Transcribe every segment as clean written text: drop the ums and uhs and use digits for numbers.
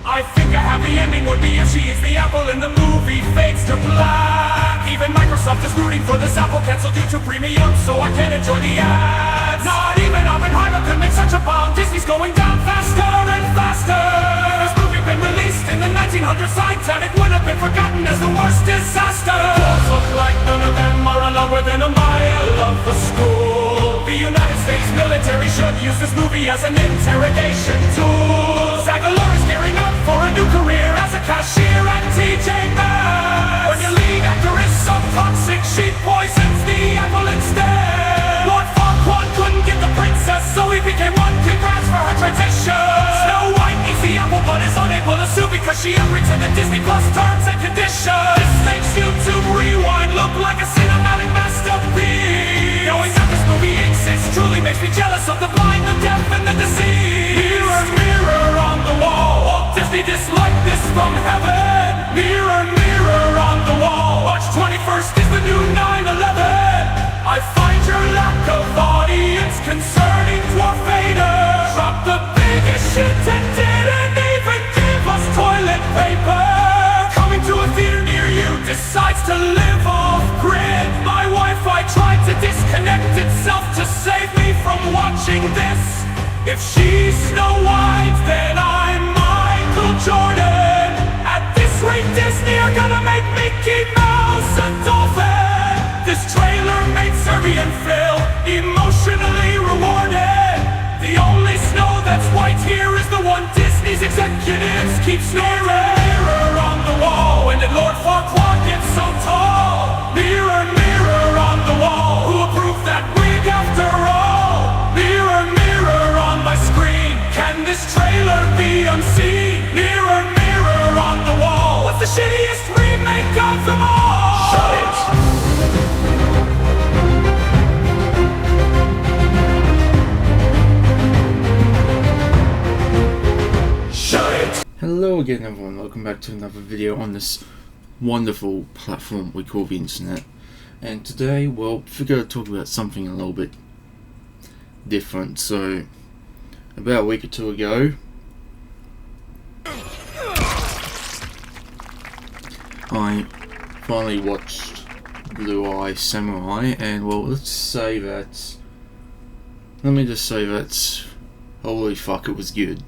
I think a happy ending would be if she is the apple in the movie fades to black. Even Microsoft is rooting for this Apple cancel due to premium, so I can't enjoy the ads. Not even Oppenheimer could make such a bomb. Disney's going down faster and faster. This movie been released in the 1900s, Titanic would have been forgotten as the worst disaster. Walls look like none of them are allowed within a mile of the school. The United States military should use this movie as an interrogation tool. Zagalor is gearing up for a new career as a cashier at TJ Maxx. When your lead actor is so toxic, she poisons the apple instead. Lord Farquaad couldn't get the princess, so he became one. Congrats for her transition. Snow White eats the apple but is unable to sue because she agreed to the Disney Plus terms and conditions. This makes YouTube Rewind look like a cinematic masterpiece. Knowing that this movie exists truly makes me jealous of the blind, the deaf, and the deceased. Mirror, mirror on the wall, Walt Disney disliked this from heaven. Mirror, mirror on the wall, March 21st is the new 9/11. I find your lack of audience concerning, Dwarf Vader. Dropped the biggest shit and didn't even give us toilet paper. Coming to a theater near you, decides to live off-grid. My Wi-Fi tried to disconnect itself to save me from watching this. If she's Snow White, then I'm Michael Jordan. At this rate, Disney are gonna make Mickey Mouse a dolphin. This trailer made Serbian Phil emotionally rewarded. The only snow that's white here is the one Disney's executives keep snoring. Mirror on the wall, when did Lord Farquaad get so tall? Mirror, mirror on the wall, who approved that wig after all? Mirror, mirror on my screen, can this trailer be unseen? Mirror, mirror on the wall, what's the shittiest remake of them all? Shut it! Hello again everyone, welcome back to another video on this wonderful platform we call the internet. And today, well, we're going to talk about something a little bit different. So, about a week or two ago, I finally watched Blue Eye Samurai, and well, let me just say that, holy fuck, it was good.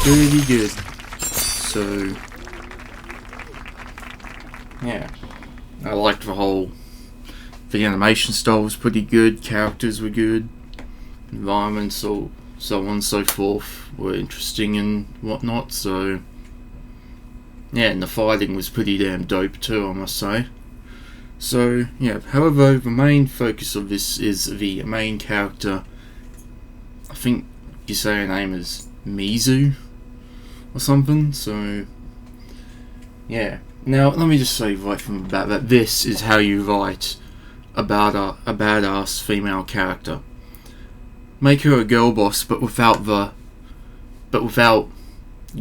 Really good. So, yeah, I liked the animation style was pretty good, characters were good, environments, so on and so forth were interesting and whatnot, so yeah, and the fighting was pretty damn dope too, I must say. So yeah, however, the main focus of this is the main character. I think you say her name is Mizu or something, so yeah. Now let me just say right from the bat that this is how you write about a badass female character. Make her a girl boss, but without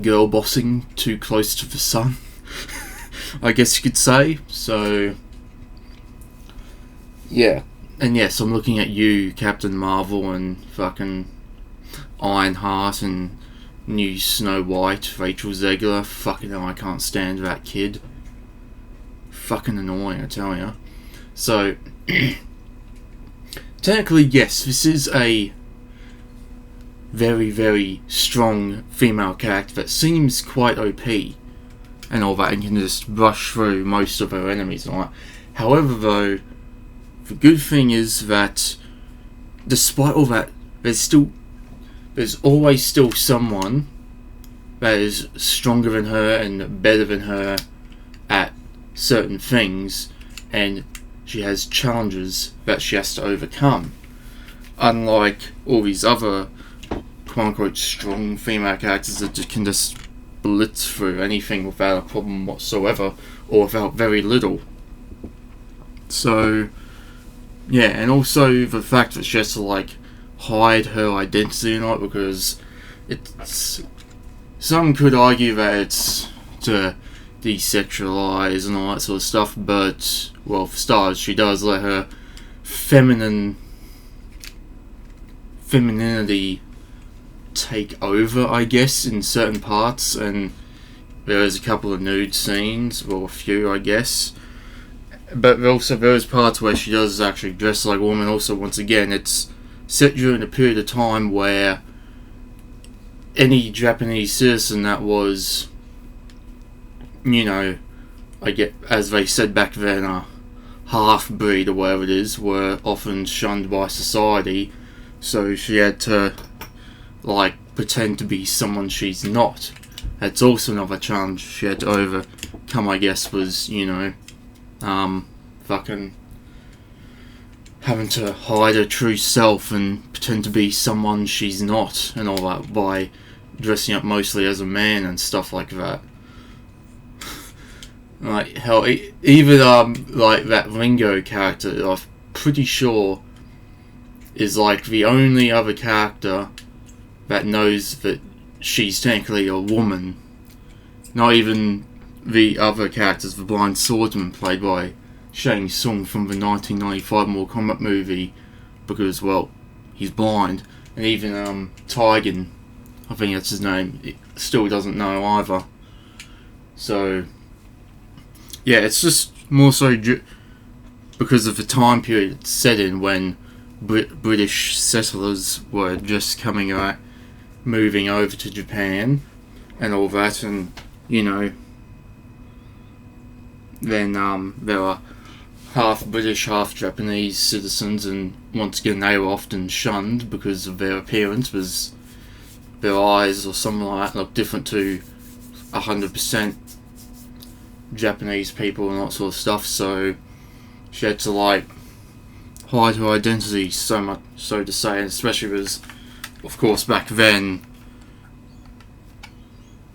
girl bossing too close to the sun, I guess you could say. So yeah, and yes, I'm looking at you, Captain Marvel, and fucking Ironheart, and new Snow White, Rachel Zegler. Fucking hell, I can't stand that kid. Fucking annoying, I tell ya. So, technically, yes, this is a very, very strong female character that seems quite OP and all that, and can just brush through most of her enemies and all that. However, though, the good thing is that, despite all that, there's always still someone that is stronger than her and better than her at certain things, and she has challenges that she has to overcome. Unlike all these other quote-unquote strong female characters that can just blitz through anything without a problem whatsoever, or without very little. So, yeah, and also the fact that she has to hide her identity and all, because it's, some could argue that it's to desexualize and all that sort of stuff, but well, for starters, she does let her femininity take over, I guess, in certain parts, and there is a couple of nude scenes, well, a few, I guess. But also there is parts where she does actually dress like a woman. Also, once again, it's set during a period of time where any Japanese citizen that was, you know, I get, as they said back then, a half-breed or whatever it is, were often shunned by society. So she had to, like, pretend to be someone she's not. That's also another challenge she had to overcome, I guess, was, you know, fucking having to hide her true self and pretend to be someone she's not and all that by dressing up mostly as a man and stuff like that. Like, hell, even, like, that Ringo character, I'm pretty sure is, like, the only other character that knows that she's technically a woman. Not even the other characters, the blind swordsman played by Shang Tsung from the 1995 Mortal Kombat movie, because, well, he's blind. And even Tigan, I think that's his name, it still doesn't know either. So, yeah, it's just more so because of the time period it's set in, when British settlers were just moving over to Japan and all that, and, you know, then there were half British, half Japanese citizens, and once again they were often shunned because of their appearance, was their eyes or something like that looked different to 100% Japanese people and that sort of stuff. So she had to, like, hide her identity, so much so to say, and especially because, of course, back then,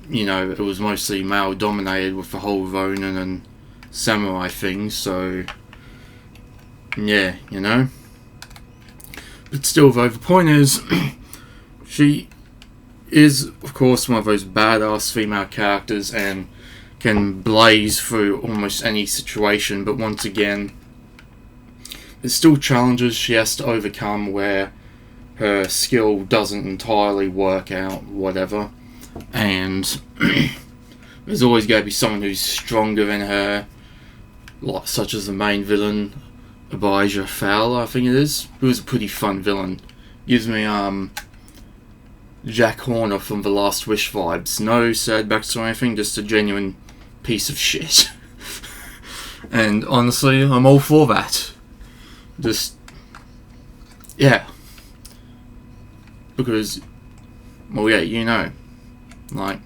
you know, it was mostly male dominated with the whole Ronin and samurai thing, so yeah, you know. But still, though, the point is, she is, of course, one of those badass female characters and can blaze through almost any situation, but once again, there's still challenges she has to overcome where her skill doesn't entirely work out, whatever, and there's always going to be someone who's stronger than her, like, such as the main villain, Abijah Fowler, I think it is, who's a pretty fun villain. Gives me Jack Horner from The Last Wish vibes. No sad backstory or anything, just a genuine piece of shit. And honestly, I'm all for that. Just, yeah. Because, well, yeah, you know, like,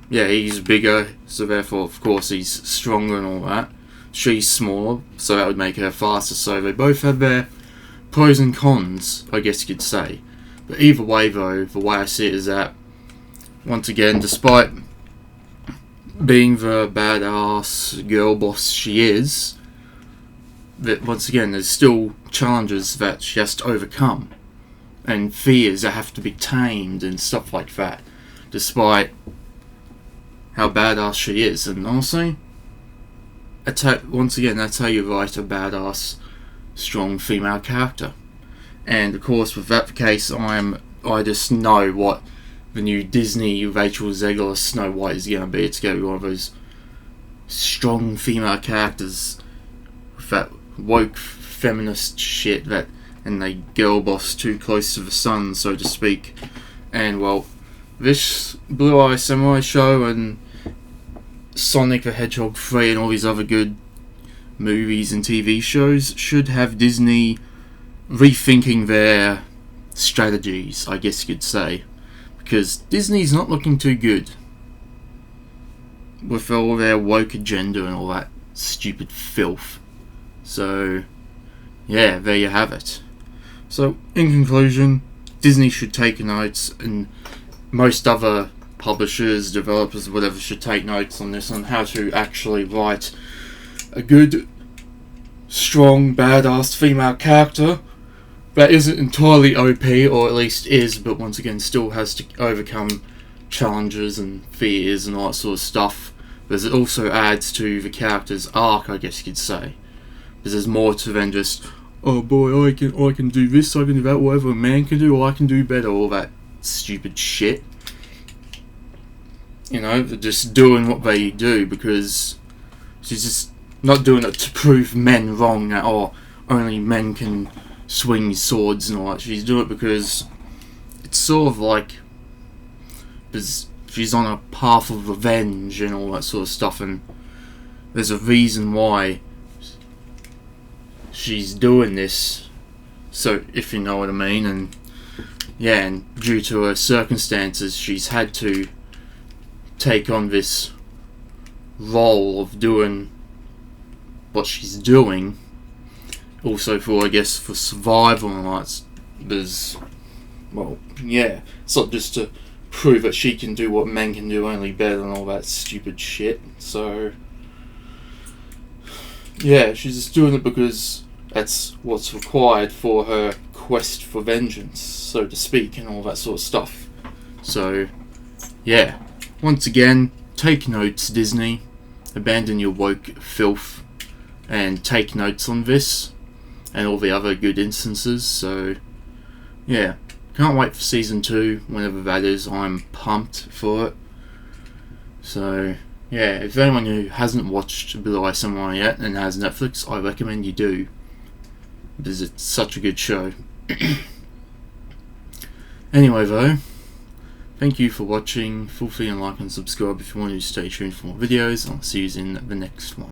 yeah, he's bigger, so therefore, of course, he's stronger and all that. She's smaller, so that would make her faster, so they both have their pros and cons, I guess you could say. But either way, though, the way I see it is that, once again, despite being the badass girl boss she is, that once again, there's still challenges that she has to overcome, and fears that have to be tamed and stuff like that, despite how badass she is. And honestly, once again, that's how you write a badass, strong female character. And of course, with that the case, I just know what the new Disney Rachel Zegler Snow White is going to be. It's going to be one of those strong female characters with that woke feminist shit that, and they girl boss too close to the sun, so to speak. And well, this Blue Eye Samurai show and Sonic the Hedgehog 3 and all these other good movies and TV shows should have Disney rethinking their strategies, I guess you could say, because Disney's not looking too good with all their woke agenda and all that stupid filth. So yeah, there you have it. So in conclusion, Disney should take notes, and most other publishers, developers, whatever, should take notes on this, on how to actually write a good, strong, badass female character that isn't entirely OP, or at least is, but once again still has to overcome challenges and fears and all that sort of stuff. But it also adds to the character's arc, I guess you could say, because there's more to than just, oh boy, I can do this, I can do that, whatever a man can do, I can do better, all that that stupid shit. You know, they're just doing what they do because she's just not doing it to prove men wrong that only men can swing swords and all that. She's doing it because it's sort of like she's on a path of revenge and all that sort of stuff, and there's a reason why she's doing this, so if you know what I mean. And yeah, and due to her circumstances, she's had to take on this role of doing what she's doing, also for, I guess, for survival and all that. There's, well, yeah, it's not just to prove that she can do what men can do, only better, and all that stupid shit. So yeah, she's just doing it because that's what's required for her quest for vengeance, so to speak, and all that sort of stuff. So yeah, once again, take notes, Disney. Abandon your woke filth and take notes on this and all the other good instances. So yeah, can't wait for season 2, whenever that is. I'm pumped for it. So yeah, if anyone who hasn't watched Blue Eye Samurai yet and has Netflix, I recommend you do, because it's such a good show. Anyway though, thank you for watching. Feel free to like and subscribe if you want to stay tuned for more videos. I'll see you in the next one.